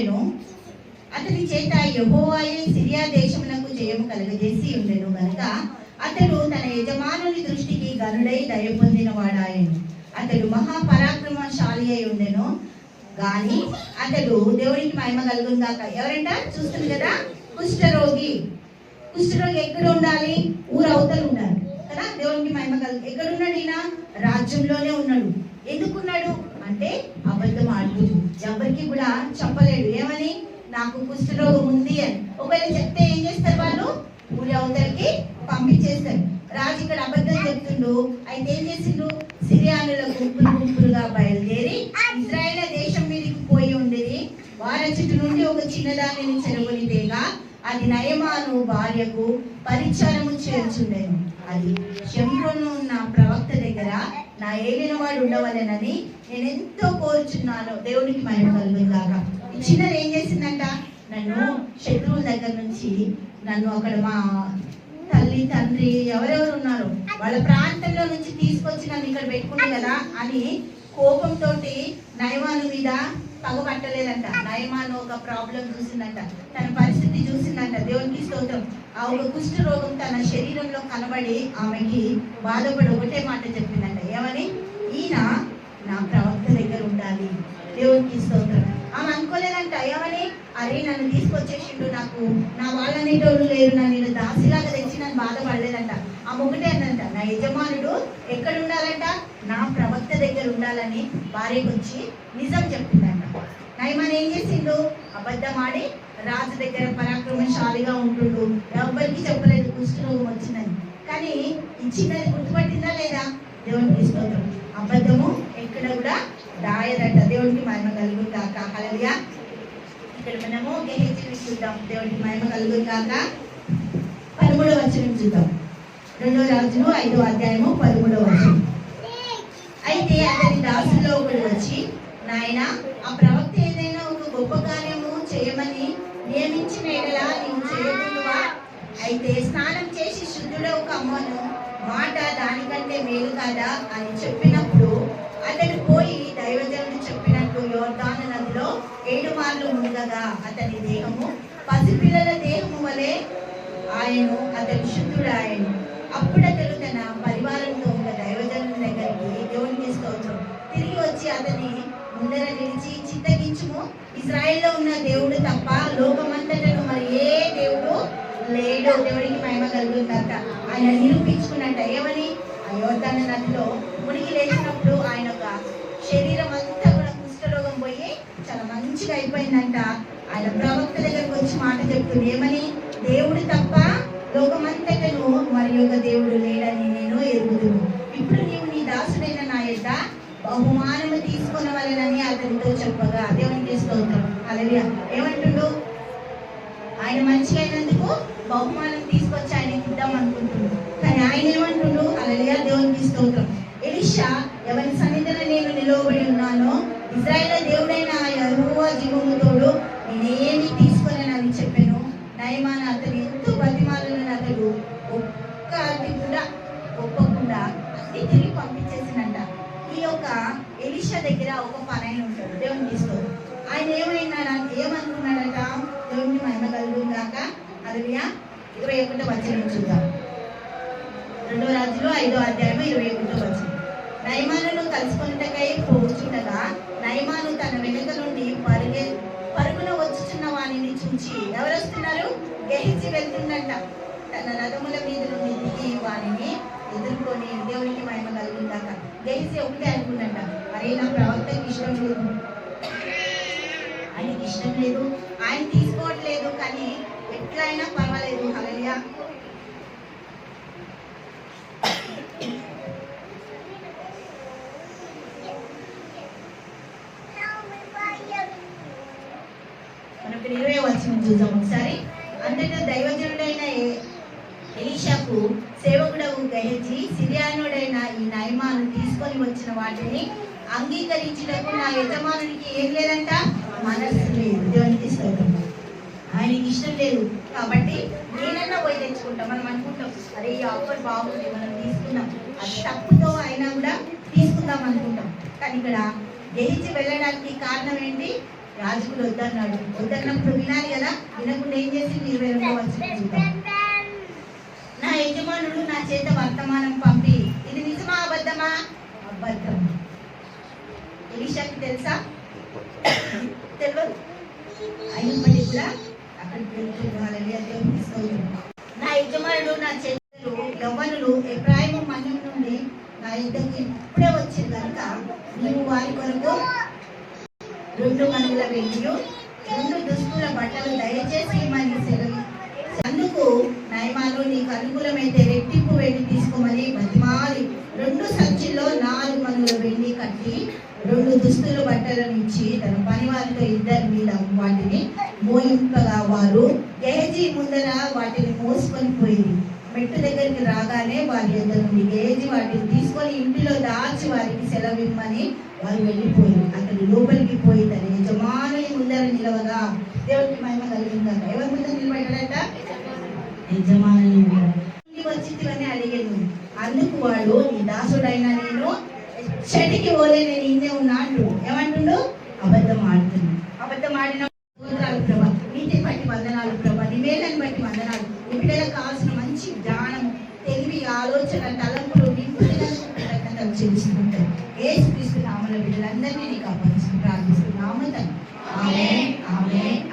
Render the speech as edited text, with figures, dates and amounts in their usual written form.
ఉండెను. అతని చేత యెహోవాయే సిరియా దేశమునకు జయము కలుగజేసి ఉండెను గనుక అతడు తన యజమానుని దృష్టికి గనుడై దయ పొందిన వాడాయను. అతడు మహాపరాక్రమశాలి అయి ఉండెను గాని అతడు దేవునికి మహిమ కలుగును గాక. ఎవరంట చూస్తుంది కదా, కుష్ఠరోగి. కుష్ఠరోగి ఎక్కడ ఉండాలి? ఊరు అవతల ఉండాలి కదా. దేవునికి మహిమ కలుగు. ఎక్కడున్నాడు ఈయన? రాజ్యంలోనే ఉన్నాడు. ఎందుకున్నాడు అంటే అబద్ధం ఆడుతూ ఎవరికి కూడా చెప్పలేడు. ఏమని? నాకు కుష్ఠరోగం ఉంది అని. ఒకవేళ చెప్తే ఏం చేస్తారు వాళ్ళు? ఊరి అవతలకి పంపించేస్తారు. రాజు ఇక్కడ అబద్ధం చెప్తుండు. అయితే ఏం చేసిండు? సిరియానుల గుంపులు గుంపులుగా బయలుదేరి ఇశ్రాయేల్ దేశం మీదకి పోయి ఉండేది. వారి చుట్టూ నుండి ఒక చిన్నదానిని చెరగొని తేగా అది నయమాను భార్యకు పరిచారము చేర్చుండేను. అది షెమ్రోను ఉన్న ప్రవక్త దగ్గర నా ఏలిన వాడు ఉండవలెనని నేను ఎంతో కోరుచున్నాను. దేవునికి మహిమ కలుగును గాక. ఈ చిన్నది ఏం చేసిందంట? నన్ను శత్రువుల దగ్గర నుంచి, నన్ను అక్కడ మా తల్లి తండ్రి ఎవరెవరు ఉన్నారు వాళ్ళ ప్రాంతంలో నుంచి తీసుకొచ్చి నన్ను ఇక్కడ పెట్టుకుంది కదా అని కోపంతో నయమాను మీద పగబట్టలేదంట. నయమాను ఒక ప్రాబ్లం చూసిందంట, తన పరిస్థితి చూసిందంట. దేవునికి స్తోత్రం. ఆ ఒక కుష్ఠ రోగం తన శరీరంలో కనబడి ఆమెకి బాధపడి ఒకటే మాట చెప్పిందంట. ఏమని? ఈయన నా ప్రవక్త దగ్గర ఉండాలి. దేవునికి స్తోత్రం. ఆమె అనుకోలేదంట. ఏమని? అరే నన్ను తీసుకొచ్చేసిండు, నాకు నా వాళ్ళనేటోళ్ళు లేరు, నన్ను దాసిలాగా తెచ్చి నన్ను బాధపడలేదంట. ఆమె ఒకటే అన్నంట, నా యజమానుడు ఎక్కడ ఉండాలంట? నా ప్రవక్త దగ్గర ఉండాలని భార్యకు వచ్చి నిజం చెప్పిందంట. నయమాన్ ఏం చేసిండు? అబద్ధం ఆడి రాజు దగ్గర పరాక్రమశాలిగా ఉంటుండు. ఎవరికి చెప్పలేదు కుష్ఠరోగం వచ్చిందని. కానీ ఈ చిన్నది గుర్తుపట్టిందా లేదా? దేవునికి స్తోత్రం. అబద్ధము ఎక్కడ కూడా దాయదంట. దేవుడికి మహిమ కలుగును గాక. హల్లెలూయా. ఇక్కడ మనము గెహెజీని చూద్దాం. దేవుడికి మహిమ కలుగును గాక. 13వ వచనం చూద్దాం. 2 రాజులు 5వ అధ్యాయము 13వ వచనం. అయితే అతని దాసుల్లో ఒకడు వచ్చి, నాయన ఆ ప్రవక్త ఏదైనా ఒక గొప్ప కార్యము చేయమని నియమించిన ఎడలా నీవు చేయకుండువా? అయితే స్నానం చేసి శుద్ధుడవు కమ్మను మాట దానికంటే మేలు కాదా అని చెప్పినప్పుడు అతడు పోయి దైవజనుడు చెప్పినట్టు యోర్దాను నదిలో 7 మార్లు మునగగా అతని దేహము పసిపిల్లల దేహము వలె ఆయను, అతడు శుద్ధుడాయను. అప్పుడు అతడు తన పరివారంతో ఒక దైవజనుని దగ్గరికి, దేవునికి స్తోత్రం, తిరిగి వచ్చి అతని ముందర నిలిచి, చింతగించుము, ఇశ్రాయేల్లో ఉన్న దేవుడు తప్ప లోకమంతటను మరి ఏ దేవుడు లేడు. దేవుడికి మహిమ కలుగును గాక. ఆయన నిరూపించుకున్నట్ట. ఏమని? ఆ యోర్దాను నదిలో మునిగి లేచినప్పుడు ఆయన ఒక శరీరం అంతా కూడా కుష్ఠరోగం పోయి చాలా మంచిగా అయిపోయిందంట. ఆయన ప్రవక్త దగ్గరకు వచ్చి మాట చెప్తుంది. ఏమని? దేవుడు తప్ప లోకమంతటను మరి ఒక దేవుడు లేడని నేను ఎరుగుదును. ఇప్పుడు నీవు నీ దాసుడైన నా యొక్క బహుమానము తీసుకొనవలెనని అతనితో చెప్పగా, దేవునికి స్తోత్రం. హల్లెలూయా. ఏమంటుండు? ఆయన మంచిగా అయినందుకు బహుమానం తీసుకొచ్చి ఆయనకి ఇద్దాం అనుకుంటున్నాడు. కానీ ఆయన ఏమంటుండు? హల్లెలూయా. దేవునికి స్తోత్రం. ఎలీషా ఎవరి సన్నిధిలో నేను నిలవబడి ఉన్నానో ఇశ్రాయేలు దేవుడైన యెహోవా జీవము తోడు నేనేమి తీసుకొనని చెప్పాను. నయమాను అతను ఎంతో బతిమాలను అతడు ఒక్కటి కూడా ఒప్పకుండా అన్ని తిరిగి పంపించేసినంట. ఈ యొక్క ఎలీషా దగ్గర ఒక పనైన ఉంటాడు. దేవునికి స్తోత్రం. ఆయన ఏమనుకున్నాడట? దేవునికి మహిమ కలుగును గాక. హల్లెలూయా. 21వ వచనం చూద్దాం. 2 రాజులు 5వ అధ్యాయం 21వ వచనం. నయమానును కలుసుకొనుటకై పోచుండగా నయమాను తన వెనుక నుండి పరుగున వచ్చుచున్న వాణిని చూచి, ఎవరు వస్తున్నారు? గెహజీ వెళ్తుందంట. తన రథముల మీద నుండి దిగి వాణిని ఎదుర్కొని, దేవునికి మహిమ కలుగును గాక. గెహజీ ఒకటే అనుకుందంట, అరే నా ప్రవక్తకి ఇష్టం లేదు, ఆయనకి ఇష్టం లేదు, ఆయన తీసుకోవట్లేదు, కానీ ఎట్లయినా పర్వాలేదు. హల్లెలూయా. మనం 20వ వచనం చూద్దాం ఒకసారి. అంతటా దైవజనుడైన ఎలీషాకు సేవకుడవు గెహజీ సిరియానుడైన ఈ నయమాను తీసుకొని వచ్చిన వాటిని అంగీకరించుటకు నా యజమానునికి ఏం లేదంట? మనస్సు లేదు. దేవునికి స్తోత్రం. ఆయనకి ఇష్టం లేదు కాబట్టి నేనన్నా పోయి తెచ్చుకుంటాం. మనం అనుకుంటాం, అరే ఈ ఆఫర్ బాగుంది, మనం తీసుకుందాం, అది తప్పుతో అయినా కూడా తీసుకుందాం అనుకుంటాం. కానీ ఇక్కడ గెహజీ వెళ్ళడానికి కారణం ఏంటి? యాజకుడు వద్దన్నాడు. వద్దన్నప్పుడు వినాలి కదా, వినకుండా ఏం చేసి 22వ వచనం చూద్దాం. నా యజమానుడు నా చేత వర్తమానం పంపి, ఇది నిజమా అబద్ధమా? అబద్ధం. ఎలీషాకి తెలుసా? తెలియదు. అయినప్పటికీ కూడా అక్కడికి వెళ్తున్నాడు. నా యజమానుడు నా చేతులు యవ్వనులు ఎఫ్రాయిము మన్యం నుండి నా యుద్ధకి ఇప్పుడే వచ్చింది కనుక నీవు వారి కొరకు 2 మనుగుల వెండియు 2 దుస్తుల బట్టలు దయచేసి ఇమ్మని సెలవు. అందుకు నయమాను నీకు అనుకూలమైతే రెట్టింపు వెండి తీసుకోమని బతిమాలి 2 సంచుల్లో 4 మనుగుల వెండి కట్టి 2 దుస్తుల బట్టలను ఇచ్చి తన పని వారితో 2 మీద వాటిని మోయింపగా వారు గేహజీ ముందర వాటిని మోసుకొని పోయింది. మెట్టు దగ్గరికి రాగానే వారి యొద్ద నుండి గేహజీ వాటిని తీసుకొని ఇంటిలో దాచి వారికి సెలవిమ్మని వారు వెళ్ళిపోయింది. అతడు లోపలికి పోయి తన యజమానుని ముందర నిలవగా, దేవుడికి మహిమ కలిగిందట. ఎవరి ముందర నిలబడ్డాడట? యజమానుని వచ్చిందని అడిగాను. అందుకు వాడు, నీ దాసుడైనా నేను చెడికి పోలే, నేను ఇన్నే ఉన్నా అంటు. ఏమంటుండు? అబద్ధం ఆడుతున్నాడు. అబద్ధం ఆడిన ప్రభా, నీతిని బట్టి వందనాలు ప్రభా, నీ మేలను బట్టి వందనాలు. నీ బిడ్డలకు కావాల్సిన మంచి జ్ఞానం, తెలివి, ఆలోచన, తలంపులు నింపుదలకు చెల్లిస్తుంటారు. యేసుక్రీస్తు నామములో బిడ్డలందరినీ నీకు అప్పగిస్తూ ప్రార్థిస్తున్నాము తండ్రి. ఆమేన్, ఆమేన్.